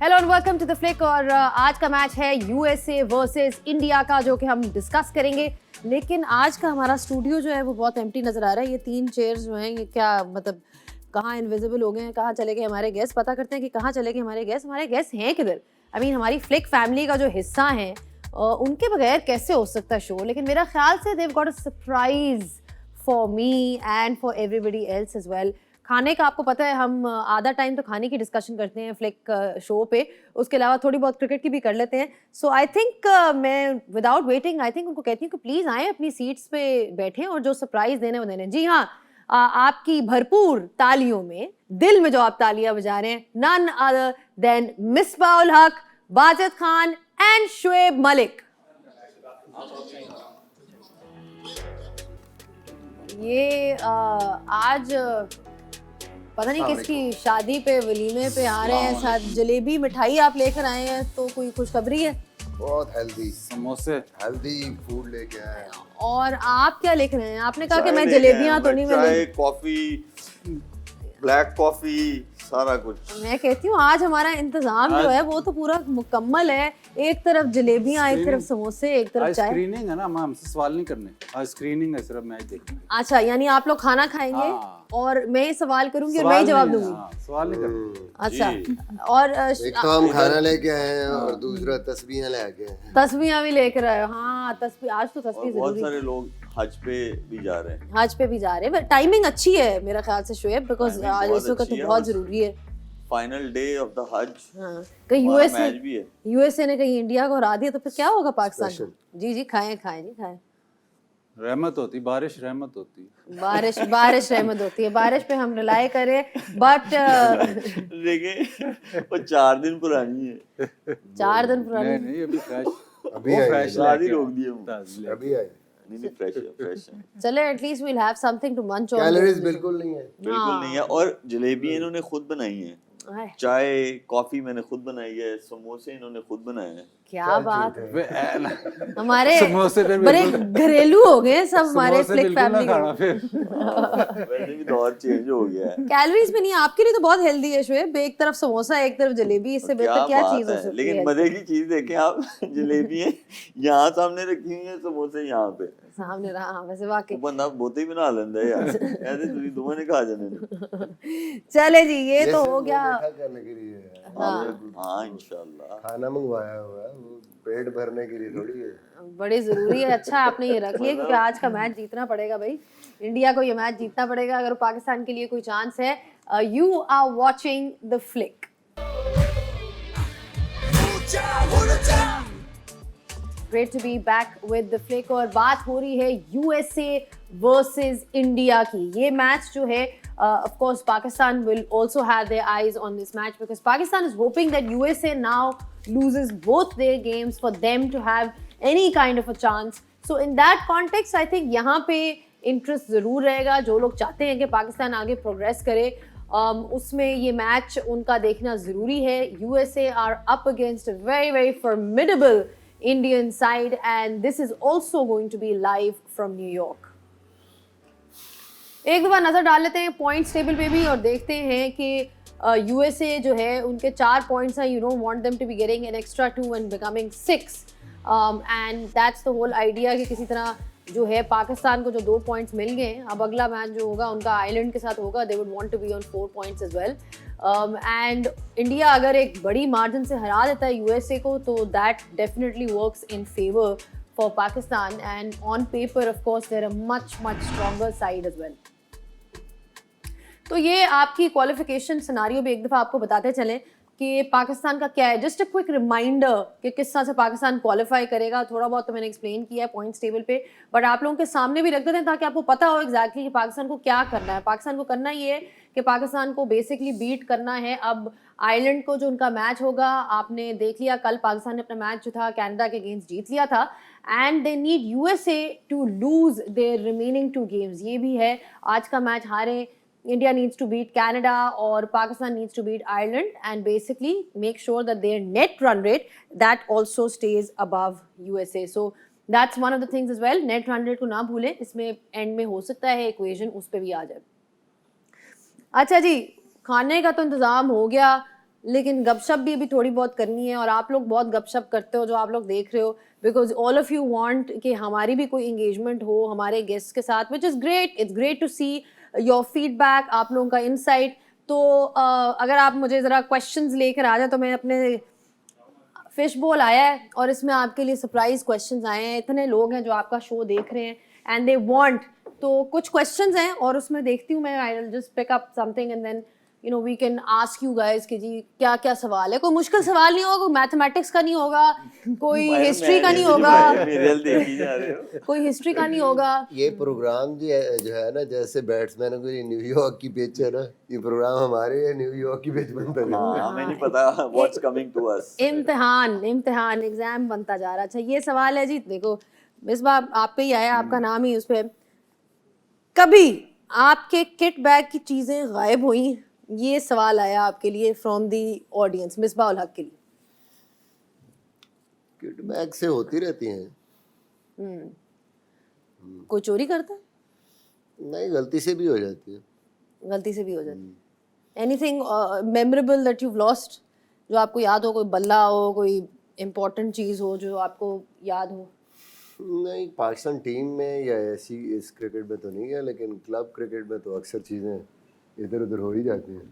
Hello and welcome to the flick. और आज का मैच है यूएसए वर्सेस इंडिया का, जो कि हम डिस्कस करेंगे। लेकिन आज का हमारा स्टूडियो जो है वो बहुत एम्प्टी नज़र आ रहा है। ये 3 चेयर्स जो हैं ये क्या मतलब कहाँ इनविजिबल हो गए हैं, कहाँ चले गए हमारे गेस्ट। पता करते हैं कि कहाँ चले गए हमारे गेस्ट हैं किधर। आई मीन हमारी फ्लिक फैमिली का जो हिस्सा हैं उनके बगैर कैसे हो सकता शो। लेकिन मेरा ख्याल से Dev got a surprise for me and for everybody else as well. खाने का आपको पता है, हम आधा टाइम तो खाने की डिस्कशन करते हैं फ्लिक शो पे, उसके अलावा थोड़ी बहुत क्रिकेट की भी कर लेते हैं। सो आई थिंक मैं विदाउट वेटिंग आई थिंक उनको कहती हूँ कि प्लीज़ आएँ, अपनी सीट्स पे बैठें और जो सरप्राइज़ देने वो देने। जी हाँ, आपकी भरपूर तालियों में, दिल में जो आप तालियां बजा रहे हैं, नन अदर देन मिसबाउल हक, बाजिद खान एंड शुएब मलिक। ये आज पता नहीं किसकी शादी पे वलीमे पे आ रहे हैं, साथ जलेबी मिठाई आप लेकर आए हैं, तो कोई खुशखबरी है? बहुत हेल्दी समोसे, हेल्दी फूड लेके आए हैं। और आप क्या लेकर आए हैं? आपने कहा कि मैं जलेबियां तो नहीं, चाय, कॉफी, ब्लैक कॉफी, सारा कुछ। मैं कहती हूँ आज हमारा इंतजाम जो है वो तो पूरा मुकम्मल है। एक तरफ जलेबियां, एक तरफ समोसे, एक तरफ चाय। स्क्रीनिंग है ना, हम हमसे सवाल नहीं करने, आज स्क्रीनिंग है, सिर्फ मैच देखना। अच्छा, यानी आप लोग खाना खाएंगे। हाँ। और मैं ही सवाल करूंगी और मैं ही जवाब दूंगी। सवाल नहीं करना। अच्छा, और एक तो हम खाना लेके आए हैं और दूसरा तस्बीहें लेके आए हैं। तस्बीहां भी लेकर आए हो। हाँ, तस्बीह, आज तो तस्बीह बहुत जरूरी। सारे लोग हज पे भी जा रहे हैं। हज पे भी जा रहे हैं। टाइमिंग अच्छी है मेरा ख्याल से शुएब, बिकॉज Timing आज बहुत इस वक्त अच्छी तो है बहुत और जरूरी है। फाइनल डे ऑफ द हज। हाँ, कहीं मैच भी है। यूएसए ने कहीं इंडिया को हरा दिया तो फिर क्या होगा पाकिस्तान को? Special। जी जी, खाएं खाएं जी खाएं। रहमत होती, बारिश रहमत होती। बारिश रहमत होती है, बारिश पे हम रिलाई करें। बट देखिए वो 4 दिन पुरानी है। 4 दिन पुरानी। नहीं अभी फ्रेश, अभी आई है। शादी रोक दी है। अभी आई। नहीं फ्रेश है, फ्रेश है। चले, at least we'll have something to munch on. Calories बिल्कुल नहीं है। बिल्कुल नहीं है। और जलेबी इन्होंने खुद बनाई है, चाय कॉफी मैंने खुद बनाई है, समोसे इन्होंने खुद बनाए हैं। क्या बात है। फिर हमारे समोसे फिर बड़े घरेलू हो गए सब हमारे समोसे फ्लिक बिल्कुल ना फैमिली खाना के। फिर। वैसे भी दौर चेंज हो गया है। कैलोरीज में नहीं, आपके लिए तो बहुत हेल्दी है शुएब। एक तरफ समोसा, एक तरफ जलेबी, इससे बेहतर क्या बात चीज हो है। सकती लेकिन है? मजे की चीज देखें आप, जलेबी है यहाँ सामने रखी हुई है, समोसे यहाँ पे सामने रहा। हाँ, वैसे वाकई बंदा बोते बना लेंदा है यार। ऐसे दूरी दोनों ने खा जाने ने। चले जी, ये तो सिर्फ हो गया। मीठा करने के लिए है। हाँ इंशाल्लाह। खाना मंगवाया हुआ है, वो पेट भरने के लिए थोड़ी है। बड़ी जरूरी है। अच्छा आपने ये रख लिया क्योंकि आज का मैच जीतना पड़ेगा भाई। इंडिया को ये मैच जीतना पड़ेगा अगर पाकिस्तान के लिए कोई चांस है। You are watching the flick. Great to be back with the flick. और बात हो रही है यूएसए वर्सेस इंडिया की। ये मैच जो है, of course Pakistan will also have their eyes on this match because Pakistan is hoping that USA now loses both their games for them to have any kind of a chance. So in that context I think यहाँ पे interest ज़रूर रहेगा। जो लोग चाहते हैं कि पाकिस्तान आगे प्रोग्रेस करे, उसमें ये मैच उनका देखना ज़रूरी है। USA are up against a very very formidable Indian side and this is also going to be live from New York. एक दफ़ा नज़र डाल लेते हैं पॉइंट्स टेबल पे भी और देखते हैं कि यूएसए जो है उनके 4 पॉइंट्स हैं। You don't want them to be getting an extra 2 and becoming 6 and that's the whole idea कि किसी तरह जो है पाकिस्तान को जो 2 पॉइंट्स मिल गए। अब अगला मैच जो होगा उनका आइलैंड के साथ होगा। They would want to be on 4 points as well. And India अगर एक बड़ी मार्जिन से हरा देता है यूएसए को तो that definitely works in favour for Pakistan and on paper of course there are much stronger side as well. तो ये आपकी क्वालिफिकेशन सिनारियो भी एक दफ़ा आपको बताते चलें कि पाकिस्तान का क्या है। जस्ट अ क्विक रिमाइंडर कि किस तरह से पाकिस्तान क्वालिफाई करेगा। थोड़ा बहुत तो मैंने एक्सप्लेन किया है पॉइंट्स टेबल पे, बट आप लोगों के सामने भी रख देते हैं ताकि आपको पता हो एग्जैक्टली कि पाकिस्तान को क्या करना है। पाकिस्तान को करना ये है कि पाकिस्तान को बेसिकली बीट करना है। अब आयरलैंड को जो उनका मैच होगा, आपने देख लिया कल पाकिस्तान ने अपना मैच जो था कनाडा के अगेंस्ट जीत लिया था and they need USA to lose their remaining 2 games. ये भी है, आज का मैच हारे India needs to beat Canada or Pakistan needs to beat Ireland and basically make sure that their net run rate that also stays above USA. So that's one of the things as well. Net run rate को ना भूलें, इसमें end में हो सकता है equation उस पे भी आ जाए। अच्छा जी, खाने का तो इंतज़ाम हो गया। लेकिन गपशप भी अभी थोड़ी बहुत करनी है, और आप लोग बहुत गपशप करते हो जो आप लोग देख रहे हो, because all of you want कि हमारी भी कोई इंगेजमेंट हो हमारे गेस्ट के साथ, which is great. It's great to see your feedback, आप लोगों का इंसाइट. तो अगर आप मुझे ज़रा क्वेश्चंस लेकर आ जाए, तो मैं अपने फिश बोल आया है और इसमें आपके लिए सरप्राइज क्वेश्चंस आए हैं. इतने लोग हैं जो आपका शो देख रहे हैं एंड दे वांट, तो कुछ क्वेश्चंस हैं और उसमें देखती हूँ मैं, I will just pick up something and then you know we can ask you guys कि जी क्या क्या सवाल है. कोई मुश्किल सवाल नहीं होगा, कोई मैथमेटिक्स का नहीं होगा, कोई हिस्ट्री का नहीं होगा, कोई हिस्ट्री का नहीं होगा. ये प्रोग्राम जो है ना, जैसे बैट्समैनों के लिए न्यूयॉर्क की पिच है ना, ये प्रोग्राम हमारे लिए न्यूयॉर्क की पिच बनता है. हमें नहीं पता व्हाट्स कमिंग टू अस. इम्तिहान एग्जाम बनता जा रहा. अच्छा ये सवाल है जी, देखो मिसबा आप पे ही आया, आपका नाम ही उस पे. कभी आपके किट बैग की चीजें गायब हुई? ये सवाल आया आपके लिए from the audience, Misbah ul Haq के लिए. किट बैग से होती रहती हैं. कोई चोरी करता है? नहीं, गलती से भी हो जाती है. गलती से भी हो जाती है. Anything memorable that you lost, जो आपको याद हो, कोई बल्ला हो, कोई इम्पोर्टेंट चीज हो जो आपको याद हो? नहीं, पाकिस्तान टीम में या ऐसी इस क्रिकेट में तो नहीं है, लेकिन क्लब क्रिकेट में तो अक्सर चीज़ें इधर उधर हो ही जाती हैं.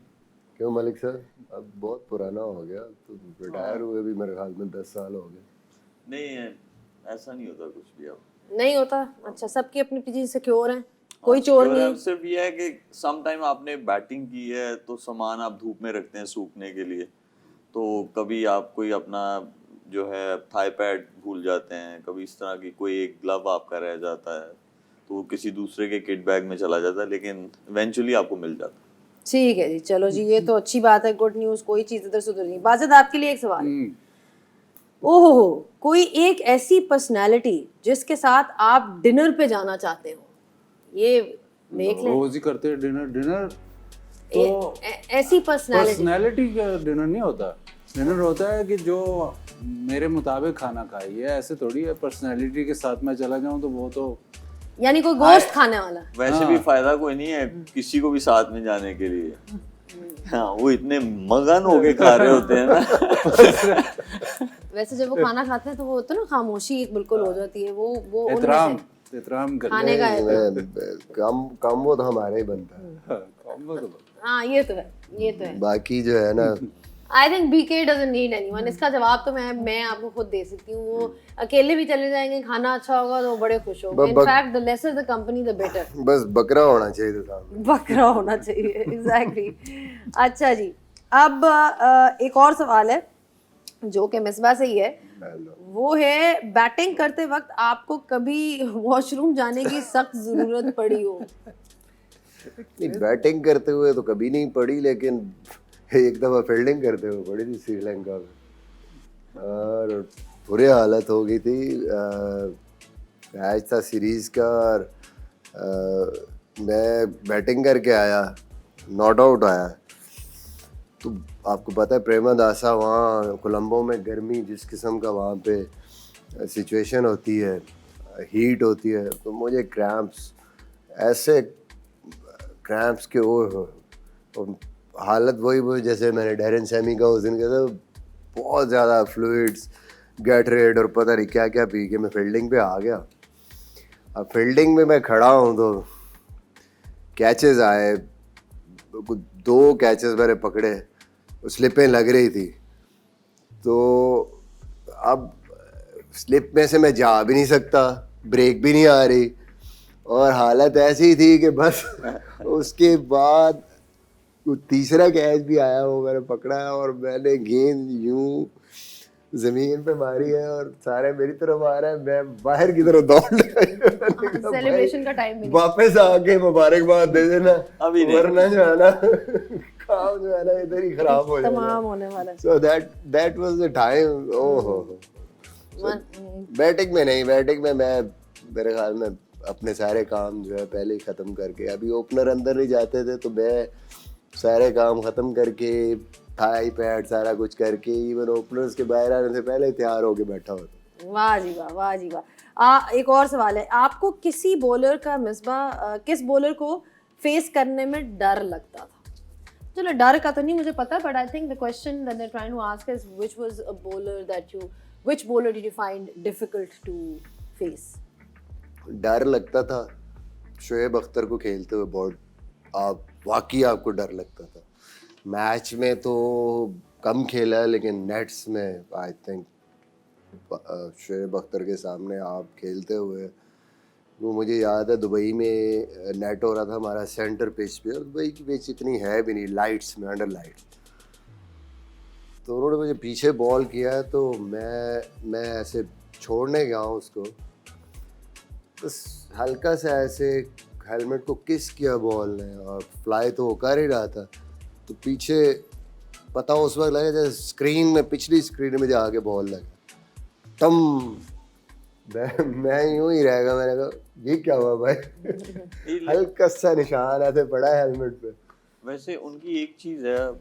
क्यों मलिक सर, अब बहुत पुराना हो गया, तो रिटायर हुए भी मेरे ख्याल में 10 साल हो गए. नहीं ऐसा नहीं होता कुछ भी. अब नहीं होता. अच्छा, सबकी अपनी चीज सिक्योर है, कोई चोर नहीं. सिर्फ ये है कि सम टाइम आपने बैटिंग की है तो सामान आप धूप में रखते हैं सूखने के लिए, तो कभी आप कोई अपना जो है थाई पैड भूल जाते हैं, कभी इस तरह की कोई एक ग्लव आपका रह जाता है तो वो किसी दूसरे के किट बैग में चला जाता है, लेकिन इवेंचुअली आपको मिल जाता है. ठीक है जी, चलो जी, ये तो अच्छी बात है, गुड न्यूज़. कोई चीज़ इधर से उधर नहीं. बाजिद आपके लिए एक सवाल है. ओहो, कोई एक ऐसी पर्सनालिटी जिसके साथ आप डिनर पे जाना चाहते हो? ये देख लें. रोज ही करते हैं डिनर तो ऐसी पर्सनालिटी का डिनर नहीं होता. डिनर होता है कि जो मेरे मुताबिक खाना खाई है, ऐसे थोड़ी है पर्सनालिटी के साथ मैं चला जाऊं तो वो तो यानी कोई गोश्त खाने वाला. वैसे भी फायदा कोई नहीं है किसी को भी साथ में जाने के लिए. हाँ, वो इतने मगन होके खा रहे होते हैं ना. वैसे जब वो खाना खाते हैं तो वो होता है ना, खामोशी एक बिल्कुल हो जाती है. वो एहतराम खाने का है. कम वो तो हमारे ही बनता है. हाँ ये तो है. बाकी जो है ना, I think BK doesn't need anyone. इसका जवाब तो मैं आपको खुद दे सकती हूँ. वो अकेले भी चले जाएंगे, खाना अच्छा होगा तो बड़े खुश होंगे. In fact, the lesser the company, the better. बस बकरा होना चाहिए था सामने. बकरा होना चाहिए, exactly. अच्छा जी, अब एक और सवाल है जो कि मिसबा से ही है. वो है, बैटिंग करते वक्त आपको कभी वॉशरूम जाने की सख्त जरूरत पड़ी हो? नहीं, बैटिंग करते हुए तो कभी नहीं पड़ी, लेकिन एक दफ़ा फील्डिंग करते हुए पड़ी थी श्रीलंका में, और बुरी हालत हो गई थी. मैच था सीरीज़ का, और मैं बैटिंग करके आया, नॉट आउट आया. तो आपको पता है प्रेमदासा, वहाँ कोलंबो में गर्मी जिस किस्म का वहाँ पे सिचुएशन होती है, हीट होती है, तो मुझे क्रैम्प्स, ऐसे क्रैम्प्स के वो हालत वही जैसे मैंने डैरेन सैमी का उस दिन कहा था, बहुत ज़्यादा फ्लूइड्स, गैटरेड और पता नहीं क्या क्या पी के मैं फील्डिंग पे आ गया. अब फील्डिंग में मैं खड़ा हूँ तो कैचेस आए, 2 कैचेस मैंने पकड़े, स्लिपें लग रही थी. तो अब स्लिप में से मैं जा भी नहीं सकता, ब्रेक भी नहीं आ रही, और हालत ऐसी थी कि बस उसके बाद तीसरा कैच भी आया, वो मैंने पकड़ा है और मैंने गेंद यूं जमीन पे मारी है और सारे मेरी तरफ आ रहे हैं, मैं बाहर की तरफ दौड़ रहा. सेलिब्रेशन का टाइम नहीं. वापस आके मुबारकबाद दे देना, वरना जो है ना काम जो है ना इधर ही खराब हो जाएगा, तमाम होने वाला. So that was the time. ओहो, बैटिंग में नहीं, बैटिंग में मैं मेरे ख्याल में अपने सारे काम जो है पहले ही ख़त्म करके, अभी ओपनर अंदर नहीं जाते थे तो मैं सारे काम ख़त्म करके, थाई पैड सारा कुछ करके, इवन ओपनर्स के बाहर आने से पहले तैयार होके बैठा होता. वाह जी वाह, वाह जी वाह. एक और सवाल है, आपको किसी बॉलर का, मिसबा किस बॉलर को फेस करने में डर लगता था? चलो डर का तो नहीं मुझे पता, but I think the question that they're trying to ask is which bowler did you find difficult to face? डर लगता था शोएब अख्तर को खेलते हुए बहुत, आप वाकई आपको डर लगता था। मैच में तो कम खेला लेकिन नेट्स में आई थिंक शोएब अख्तर के सामने आप खेलते हुए, वो मुझे याद है दुबई में नेट हो रहा था हमारा सेंटर पिच पे, और दुबई की पिच इतनी है भी नहीं, लाइट्स में, अंडर लाइट, तो उन्होंने मुझे पीछे बॉल किया तो मैं ऐसे छोड़ने गया हूँ उसको, बस हल्का सा ऐसे हेलमेट को किस किया बॉल ने और फ्लाई तो वो कर ही रहा था, तो पीछे पता उस वक्त लगा जैसे स्क्रीन में, पिछली स्क्रीन में जाके बॉल लगा, तम मैं यूं ही रहेगा, मैंने कहा ये क्या हुआ भाई हल्का सा निशान ऐसे पड़ा है हेलमेट पे। वैसे उनकी एक चीज़ है,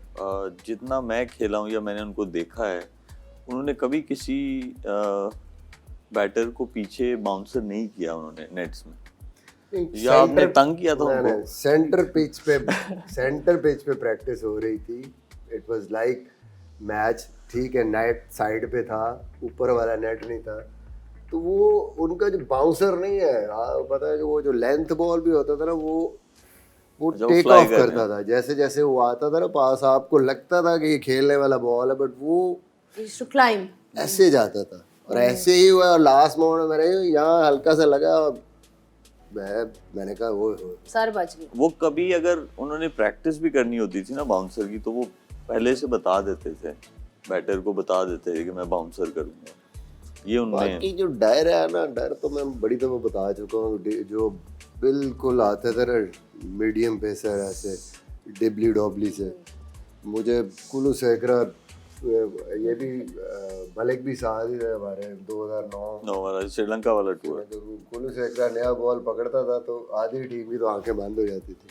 जितना मैं खेला हूँ या मैंने उनको देखा है, उन्होंने कभी किसी बैटर को पीछे बाउंसर नहीं किया उन्होंने नेट्स में, या आपने तंग किया था उनको? सेंटर पिच पे प्रैक्टिस हो रही थी, इट वाज लाइक मैच, ठीक है, नेट साइड पे था, ऊपर वाला नेट नहीं था, तो वो उनका जो बाउंसर नहीं है, पता है, वो जो लेंथ बॉल भी होता था ना, वो टेक ऑफ करता था, जैसे जैसे वो आता था ना पास, आपको लगता था कि ये खेलने वाला बॉल है, बट वो क्लाइम ऐसे जाता था, और ऐसे ही हुआ, और लास्ट मोमेंट में मैंने यहाँ हल्का सा लगा, मैंने कहा वो सर बच गया। वो कभी अगर उन्होंने प्रैक्टिस भी करनी होती थी ना बाउंसर की, तो वो पहले से बता देते थे, बैटर को बता देते थे कि मैं बाउंसर करूंगा। ये उनमें बाकी जो डर है ना, डर तो मैं बड़ी दफा बता चुका हूँ, जो बिल्कुल आते थे ना मीडियम पेसर ऐसे डिबली डॉबली से, मुझे कुलू सेकरा, ये भी मलिक भी साथ ही थे हमारे 2009 वाला श्रीलंका वाला टूर, कुलू सेकरा नया बॉल पकड़ता था तो आधी टीम की तो आंखें बंद हो जाती थी,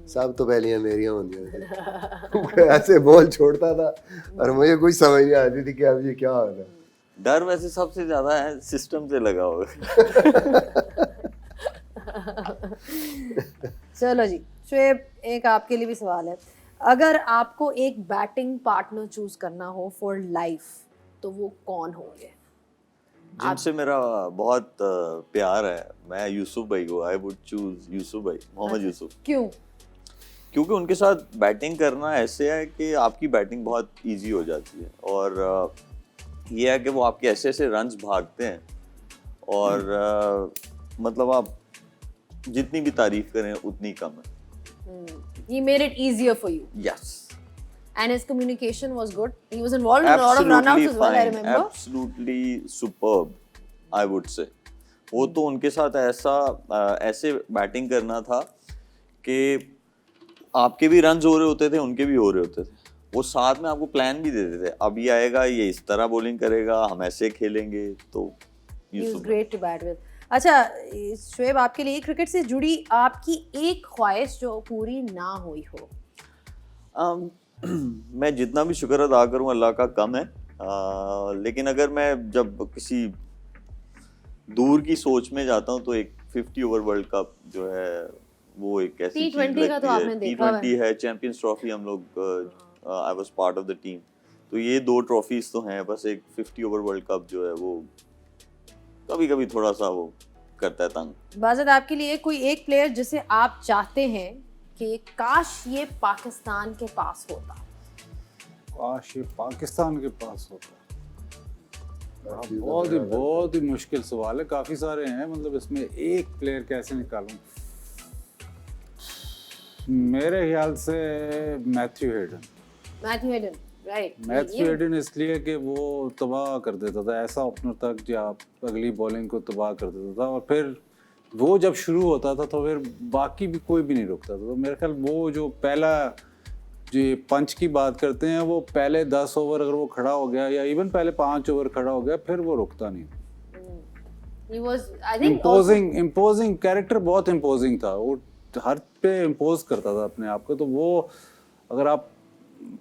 सब तो पहले मेरियां होती थी ऐसे बॉल छोड़ता था और मुझे कुछ समझ नहीं आती थी कि अब ये क्या हो रहा है। डर वैसे सबसे ज्यादा है सिस्टम से लगा हुआ। चलो जी शोएब, एक आपके लिए भी सवाल है, अगर आपको एक बैटिंग पार्टनर चूज करना हो फॉर लाइफ तो वो कौन होंगे? जिनसे मेरा बहुत प्यार है, मैं यूसुफ भाई को, आई वुड चूज यूसुफ भाई, मोहम्मद यूसुफ। क्यों? क्योंकि उनके साथ बैटिंग करना ऐसे है कि आपकी बैटिंग बहुत इजी हो जाती है, और ये है कि वो आपके ऐसे ऐसे रन्स भागते हैं, और मतलब आप जितनी भी तारीफ करें उतनी कम है। He made it easier for you. Yes. And his communication was good. He was involved in a lot of runouts as well, I remember. Absolutely superb, I would say. वो तो उनके साथ ऐसे बैटिंग करना था कि आपके भी रन्स हो रहे होते थे, उनके भी हो रहे होते थे, वो साथ में आपको प्लान भी देते थे, अब ये आएगा, ये इस तरह बॉलिंग करेगा, हम ऐसे खेलेंगे, तो He was great to bat with. अच्छा शोएब, आपके लिए क्रिकेट से जुड़ी आपकी एक ख्वाहिश जो पूरी ना हुई हो? मैं जितना भी शुक्र अदा करूं अल्लाह का कम है, लेकिन अगर मैं जब किसी दूर की सोच में जाता हूं तो एक 50 ओवर वर्ल्ड कप जो है वो एक ऐसी चीज लगती का तो आपने देखा T20 है, चैंपियंस ट्रॉफी, हम लोग I was part of the team, तो ये 2 ट्रॉफीज तो हैं, बस एक 50 ओवर वर्ल्ड कप जो है वो कभी कभी थोड़ा सा वो करता है तंग। बाज़त आपके लिए कोई एक प्लेयर जिसे आप चाहते हैं कि काश ये पाकिस्तान के पास होता? काश ये पाकिस्तान के पास होता, बहुत ही मुश्किल सवाल है, काफी सारे हैं, मतलब इसमें एक प्लेयर कैसे निकालूं? मेरे ख्याल से Matthew Hayden, right. Matthew Hayden इसलिए कि वो तबाह कर देता था, ऐसा ओपनर तक जो आप अगली बॉलिंग को तबाह कर देता था, और फिर वो जब शुरू होता था तो फिर बाकी भी कोई भी नहीं रुकता था, तो मेरे ख्याल वो जो पहला जो पंच की बात करते हैं, वो पहले 10 ओवर अगर वो खड़ा हो गया या इवन पहले 5 ओवर खड़ा हो गया, फिर वो रुकता नहीं। He was, I think, imposing character, बहुत इम्पोजिंग था, वो हर पे इम्पोज करता था अपने आप को, तो वो अगर आप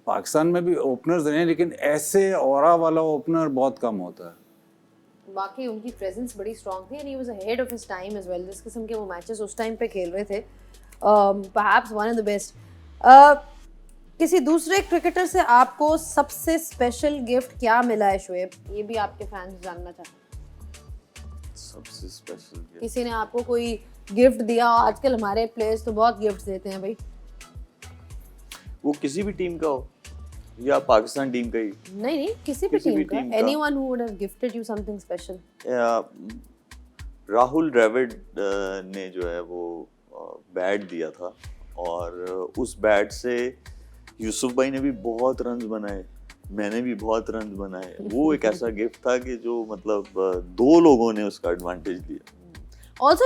पाकिस्तान में भी ओपनर्स हैं लेकिन ऐसे ऑरा वाला ओपनर बहुत कम होता है। बाकी उनकी प्रेजेंस बड़ी स्ट्रांग थी, and he was ahead of his time as well. जिस किस्म के वो मैचेस उस टाइम पे खेल रहे थे, perhaps one of the best. किसी दूसरे क्रिकेटर से आपको सबसे स्पेशल गिफ्ट क्या मिला है शोएब? ये भी आपके फैंस जानना चाहते हैं। सबसे स्पेशल गिफ्ट किसी ने आपको कोई गिफ्ट दिया? आजकल हमारे प्लेयर्स तो बहुत गिफ्ट देते हैं भाई। वो किसी भी टीम का हो या पाकिस्तान टीम का ही? नहीं, किसी भी किसी भी टीम टीम का। का। Anyone who would have gifted you something special? Rahul Dravid ने जो है वो बैट दिया था, और उस बैट से यूसुफ भाई ने भी बहुत रन्स बनाए, मैंने भी बहुत रन्स बनाए। वो एक ऐसा गिफ्ट था कि जो मतलब दो लोगों ने उसका एडवांटेज लिया। Also,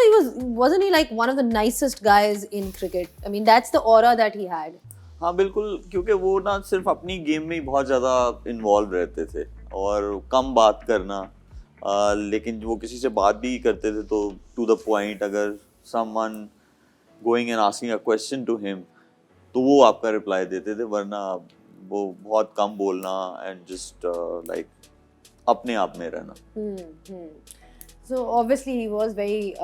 wasn't he like one of the nicest guys in cricket? I mean, that's the aura that he had. हाँ बिल्कुल, क्योंकि वो ना सिर्फ अपनी गेम में ही बहुत ज़्यादा इन्वॉल्व रहते थे और कम बात करना, लेकिन वो किसी से बात भी करते थे तो टू द पॉइंट, अगर someone going and asking a question to him तो वो आपका रिप्लाई देते थे, वरना वो बहुत कम बोलना एंड जस्ट लाइक अपने आप में रहना। So obviously he was very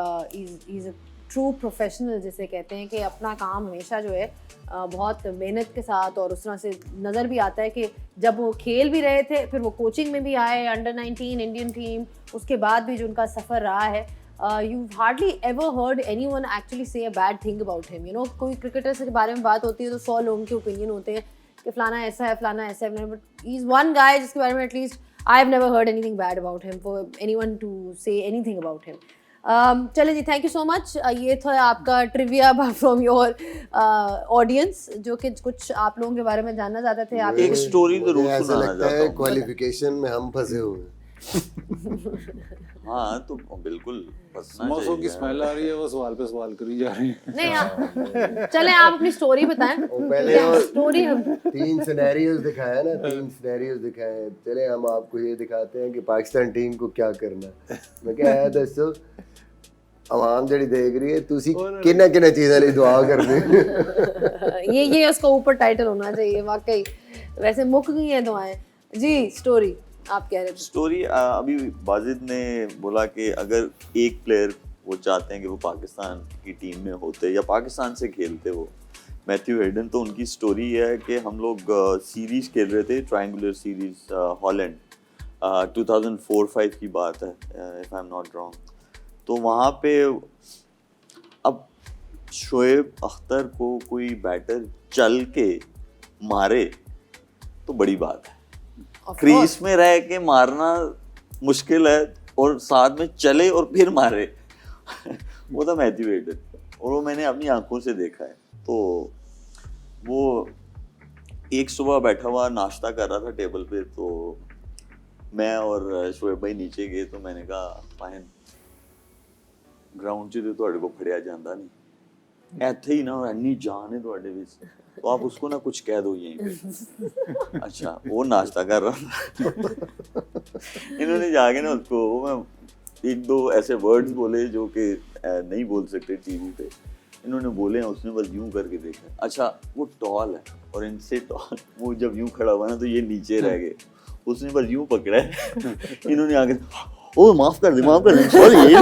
he's a true professional, जिसे कहते हैं कि अपना काम हमेशा जो है बहुत मेहनत के साथ, और उस तरह से नज़र भी आता है कि जब वो खेल भी रहे थे, फिर वो कोचिंग में भी आए, अंडर 19 इंडियन टीम, उसके बाद भी जो उनका सफ़र रहा है, you hardly ever heard anyone actually say a bad thing about him. You know, कोई क्रिकेटर के बारे में बात होती है तो 100 लोगों के ओपिनियन होते हैं कि फलाना ऐसा है, फलाना ऐसा है, but he is one guy जिसके बारे में at least I have never heard anything bad about him, for anyone to say anything about him. चले जी, thank you so much. ये था आपका trivia from your audience, जो कि कुछ आप लोगों के बारे में जानना चाहते थे। आप एक स्टोरी जरूर ऐसा सुनाना लगता चाहता है हूँ। क्वालिफिकेशन में हम फंसे हुए हैं। हाँ तो बिल्कुल फंसना समोसों की चाहिए। स्मेल आ रही है, वो सवाल पे सवाल करी जा रही है। नहीं, चले आप अपनी स्टोरी बताएं। वो पहले वो स्टोरी हम 3 सिनेरियोज दिखाया ना, 3 सिनेरियोज दिखाए। चले हम आपको ये दिखाते हैं कि पाकिस्तान टीम को क्या करना है। मैं क्या है दसो आवाम जड़ी देख रही है, तुसी किन्ना किन्ना चीज़ां ਲਈ दुआ करनी। ये उसका ऊपर टाइटल होना चाहिए वाकई। वैसे मुक गई हैं दुआएं जी। स्टोरी आप कह रहे थे। स्टोरी अभी बाजिद ने बोला कि अगर एक प्लेयर वो चाहते हैं कि वो पाकिस्तान की टीम में होते या पाकिस्तान से खेलते वो मैथ्यू हेडन, तो उनकी स्टोरी ये है कि हम लोग सीरीज खेल रहे थे, ट्रायंगुलर सीरीज हॉलैंड, 2004-05 की बात है if I am not wrong. तो वहाँ पे अब शोएब अख्तर को कोई बैटर चल के मारे तो बड़ी बात है, क्रीज में रह के मारना मुश्किल है, और साथ में चले और फिर मारे वो था मैथ्यू हेडन, और वो मैंने अपनी आंखों से देखा है। तो वो एक सुबह बैठा हुआ नाश्ता कर रहा था टेबल पे, तो मैं और शोएब भाई नीचे गए, तो मैंने कहा फाइन ग्राउंड 'ਚ ਤੇ ਤੁਹਾਡੇ ਕੋ ਫੜਿਆ ਜਾਂਦਾ नहीं, ਇੱਥੇ ही ना ਇੰਨੀ जान है ਤੁਹਾਡੇ ਵਿੱਚ, तो आप उसको ना कुछ कह दो यहीं पे। अच्छा वो नाश्ता कर रहा था इन्होंने जाके ना उसको मैं 1-2 ऐसे वर्ड्स बोले जो कि नहीं बोल सकते टीवी पे, इन्होंने बोले हैं, उसने बस यूं करके देखा। अच्छा वो टॉल है और इनसे टॉल, वो जब यूं खड़ा हुआ ना तो ये नीचे रह गए, उसने बस यूं पकड़ा है इन्होंने आगे ओ माफ कर दे सॉरी।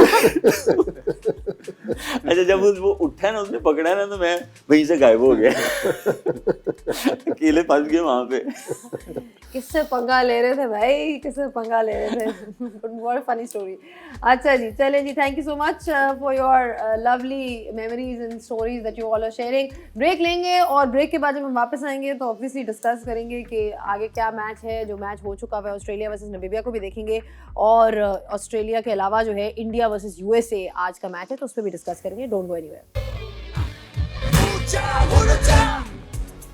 अच्छा जब वो उठा ना, उसने पकड़ा ना, तो मैं वहीं से गायब हो गया अकेले फंस गए वहां पे। किससे पंगा ले रहे थे भाई, किससे पंगा ले रहे थे। What funny story. अच्छा जी, चलें जी, thank you so much for your lovely memories and stories that you all are sharing. Break लेंगे और ब्रेक के बाद जब हम वापस आएंगे तो ऑब्वियसली डिस्कस करेंगे कि आगे क्या मैच है। जो मैच हो चुका है ऑस्ट्रेलिया वर्सेस नामीबिया को भी देखेंगे, और ऑस्ट्रेलिया के अलावा जो है इंडिया वर्सेस यूएसए आज का मैच है, तो उस पर भी डिस्कस करेंगे। Don't go anywhere.